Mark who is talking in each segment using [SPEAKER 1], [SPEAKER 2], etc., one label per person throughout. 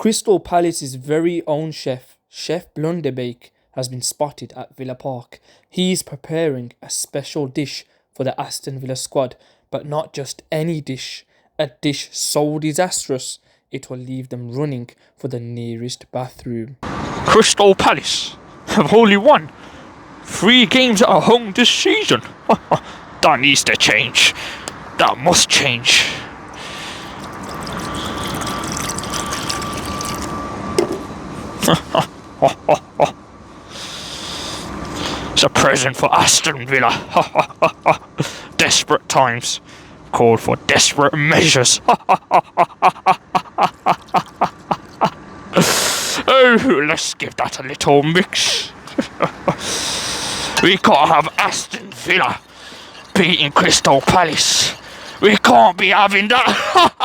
[SPEAKER 1] Crystal Palace's very own Chef Blunderbake, has been spotted at Villa Park. He's preparing a special dish for the Aston Villa squad, but not just any dish. A dish so disastrous, it will leave them running for the nearest bathroom.
[SPEAKER 2] Crystal Palace have only won 3 games at home this season. That needs to change. That must change. It's a present for Aston Villa. Desperate times called for desperate measures. Oh, let's give that a little mix. We can't have Aston Villa beating Crystal Palace. We can't be having that.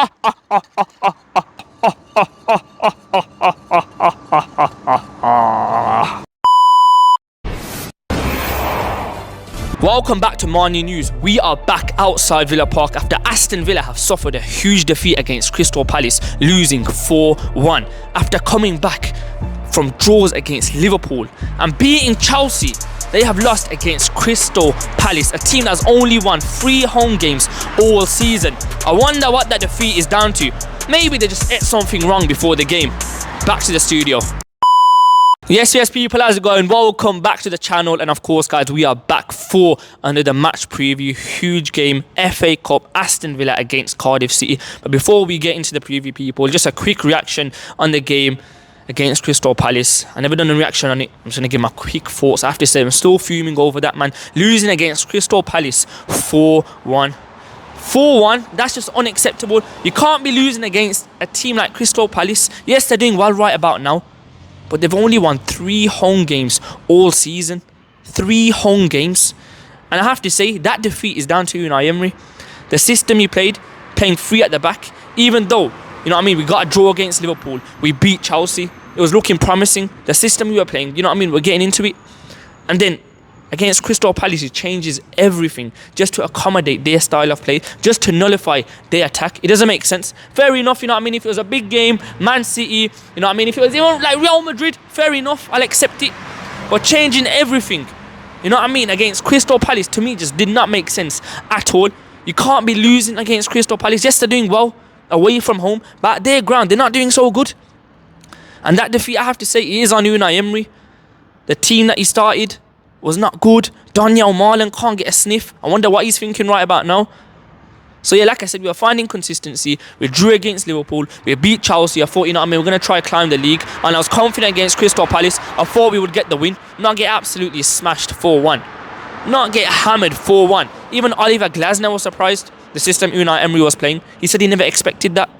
[SPEAKER 1] Welcome back to Morning News. We are back outside Villa Park after Aston Villa have suffered a huge defeat against Crystal Palace, losing 4-1. After coming back from draws against Liverpool and beating Chelsea, they have lost against Crystal Palace, a team that's only won 3 home games all season. I wonder what that defeat is down to. Maybe they just ate something wrong before the game. Back to the studio. Yes, people, how's it going? Welcome back to the channel, and of course, guys, we are back for another match preview. Huge game, FA Cup, Aston Villa against Cardiff City. But before we get into the preview, people, just a quick reaction on the game against Crystal Palace. I never done a reaction on it. I'm just going to give my quick thoughts. I have to say, I'm still fuming over that, man. Losing against Crystal Palace 4-1. 4-1, that's just unacceptable. You can't be losing against a team like Crystal Palace. Yes, they're doing well right about now, but they've only won 3 home games all season. 3 home games. And I have to say, that defeat is down to Unai Emery. The system he played, playing 3 at the back, even though, you know what I mean, we got a draw against Liverpool, we beat Chelsea, it was looking promising. The system we were playing, you know what I mean, we're getting into it. And then, against Crystal Palace, he changes everything just to accommodate their style of play, just to nullify their attack. It doesn't make sense. Fair enough, you know what I mean? If it was a big game, Man City, you know what I mean? If it was even like Real Madrid, fair enough, I'll accept it. But changing everything, you know what I mean, against Crystal Palace, to me, just did not make sense at all. You can't be losing against Crystal Palace. Yes, they're doing well away from home, but at their ground, they're not doing so good. And that defeat, I have to say, is on Unai Emery. The team that he started was not good. Daniel Marlon can't get a sniff. I wonder what he's thinking right about now. So yeah, like I said, we are finding consistency. We drew against Liverpool. We beat Chelsea. I thought, you know what I mean, we're going to try climb the league. And I was confident against Crystal Palace. I thought we would get the win. Not get absolutely smashed 4-1. Not get hammered 4-1. Even Oliver Glasner was surprised. The system Unai Emery was playing. He said he never expected that.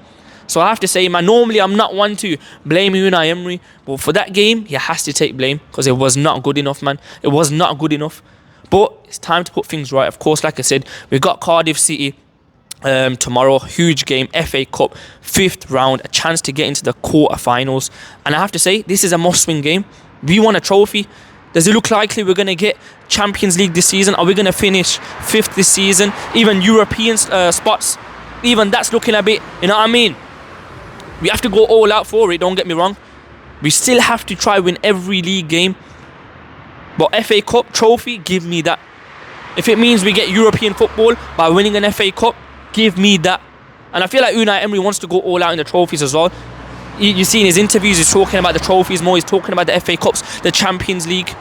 [SPEAKER 1] So I have to say, man, normally I'm not one to blame Unai Emery, but for that game, he has to take blame because it was not good enough, man. It was not good enough. But it's time to put things right. Of course, like I said, we got Cardiff City tomorrow. Huge game, FA Cup, 5th round, a chance to get into the quarterfinals. And I have to say, this is a must-win game. We won a trophy. Does it look likely we're going to get Champions League this season? Are we going to finish 5th this season? Even European spots, even that's looking a bit, you know what I mean? We have to go all out for it, don't get me wrong. We still have to try win every league game. But FA Cup trophy, give me that. If it means we get European football by winning an FA Cup, give me that. And I feel like Unai Emery wants to go all out in the trophies as well. You see in his interviews, he's talking about the trophies more. He's talking about the FA Cups, the Champions League.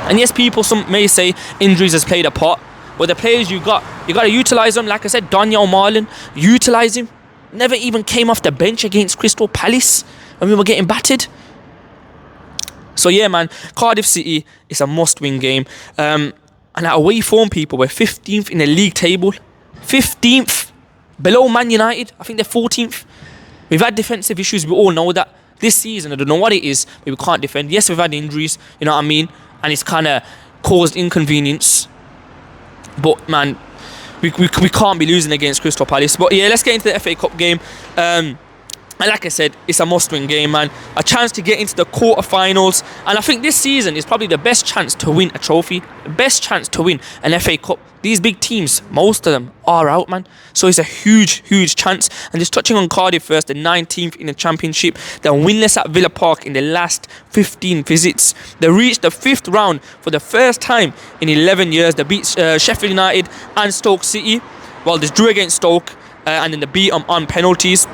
[SPEAKER 1] And yes, some may say injuries has played a part. But the players you got to utilise them. Like I said, Daniel Marlon, utilise him. Never even came off the bench against Crystal Palace when we were getting battered. So yeah, man, Cardiff City is a must-win game. And at away form, people, we're 15th in the league table. 15th. Below Man United. I think they're 14th. We've had defensive issues. We all know that. This season, I don't know what it is, but we can't defend. Yes, we've had injuries, you know what I mean? And it's kind of caused inconvenience. But, man, we can't be losing against Crystal Palace. But yeah, let's get into the FA Cup game. And like I said, it's a must-win game, man. A chance to get into the quarterfinals. And I think this season is probably the best chance to win a trophy. The best chance to win an FA Cup. These big teams, most of them are out, man. So it's a huge, huge chance. And just touching on Cardiff first, the 19th in the Championship. They're winless at Villa Park in the last 15 visits. They reached the 5th round for the first time in 11 years. They beat Sheffield United and Stoke City. Well, they drew against Stoke and then they beat them on penalties.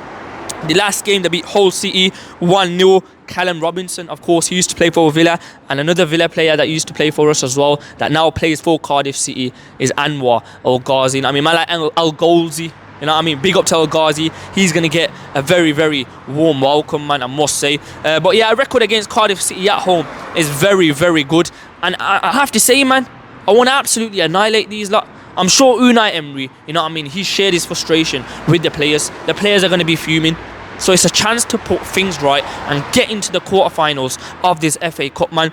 [SPEAKER 1] The last game they beat Hull City 1-0. Callum Robinson, of course, he used to play for Villa, and another Villa player that used to play for us as well, that now plays for Cardiff City, is Anwar El Ghazi. I mean, man like El Ghazi, you know what I mean? Big up to El Ghazi. He's going to get a very, very warm welcome, man, I must say. But yeah, a record against Cardiff City at home is very, very good. And I have to say, man, I want to absolutely annihilate these lot. I'm sure Unai Emery, you know what I mean, he shared his frustration with the players. The players are going to be fuming. So it's a chance to put things right and get into the quarterfinals of this FA Cup, man.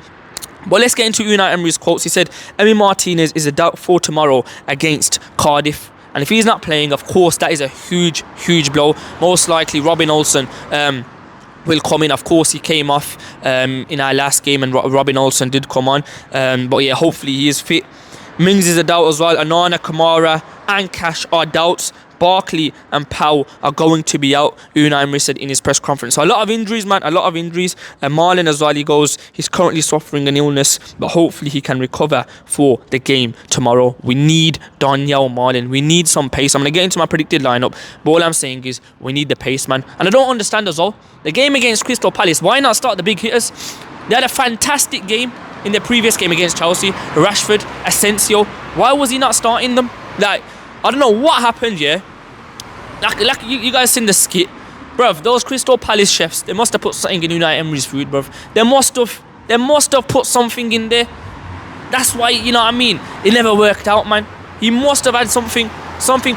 [SPEAKER 1] But let's get into Unai Emery's quotes. He said, Emi Martinez is a doubt for tomorrow against Cardiff. And if he's not playing, of course, that is a huge, huge blow. Most likely, Robin Olsen will come in. Of course, he came off in our last game, and Robin Olsen did come on. But yeah, hopefully he is fit. Mings is a doubt as well. Anana, Kamara and Cash are doubts. Barkley and Powell are going to be out, Unai Emery said in his press conference. So a lot of injuries, man, a lot of injuries. Marlon as well, he goes, he's currently suffering an illness, but hopefully he can recover for the game tomorrow. We need Daniel Marlon. We need some pace. I'm going to get into my predicted lineup, but all I'm saying is we need the pace, man. And I don't understand as well, the game against Crystal Palace, why not start the big hitters? They had a fantastic game in the previous game against Chelsea. Rashford, Asensio, why was he not starting them? Like, I don't know what happened, yeah. Like you guys seen the skit, bruv. Those Crystal Palace chefs, they must have put something in Unai Emery's food, bruv. They must have put something in there. That's why, you know what I mean, it never worked out, man. He must have had something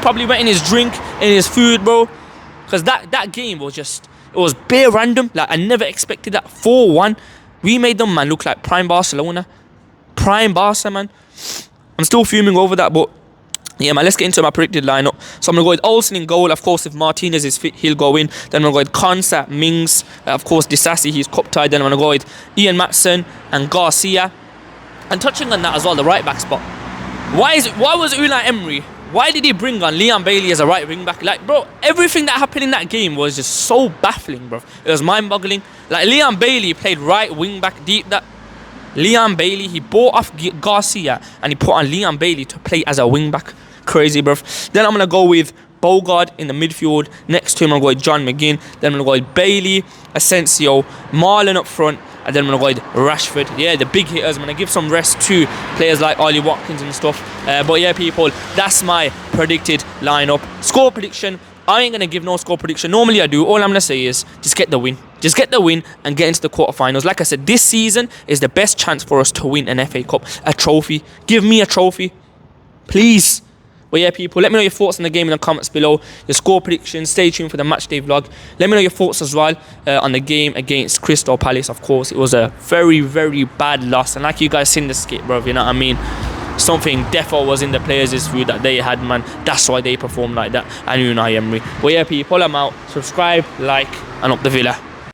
[SPEAKER 1] probably went in his drink, in his food, bro. Because that game was just, it was bare random. Like, I never expected that. 4-1. We made them, man, look like prime Barcelona. Prime Barca, man. I'm still fuming over that, but yeah, man, let's get into my predicted lineup. So I'm going to go with Olsen in goal. Of course, if Martinez is fit, he'll go in. Then I'm going to go with Konsa, Mings. Of course, Disasi, he's cup tied. Then I'm going to go with Ian Matson and Garcia. And touching on that as well, the right back spot. Why was Unai Emery, why did he bring on Leon Bailey as a right wing back? Like, bro, everything that happened in that game was just so baffling, bro. It was mind-boggling. Like, Leon Bailey played right wing back deep. That Leon Bailey, he bought off Garcia and he put on Leon Bailey to play as a wing back. Crazy, bruv. Then I'm going to go with Bogard in the midfield. Next to him, I'm going to go with John McGinn. Then I'm going to go with Bailey, Asensio, Marlon up front. And then I'm going to go with Rashford. Yeah, the big hitters. I'm going to give some rest to players like Ollie Watkins and stuff. But yeah, people, that's my predicted lineup. Score prediction. I ain't going to give no score prediction. Normally I do. All I'm going to say is just get the win. Just get the win and get into the quarterfinals. Like I said, this season is the best chance for us to win an FA Cup. A trophy. Give me a trophy. Please. But yeah, people, let me know your thoughts on the game in the comments below. Your score predictions. Stay tuned for the matchday vlog. Let me know your thoughts as well on the game against Crystal Palace. Of course, it was a very, very bad loss. And like you guys seen the skit, bro, you know what I mean? Something defo was in the players' food that they had, man. That's why they performed like that. And Unai Emery. But yeah, people, I'm out. Subscribe, like, and up the Villa.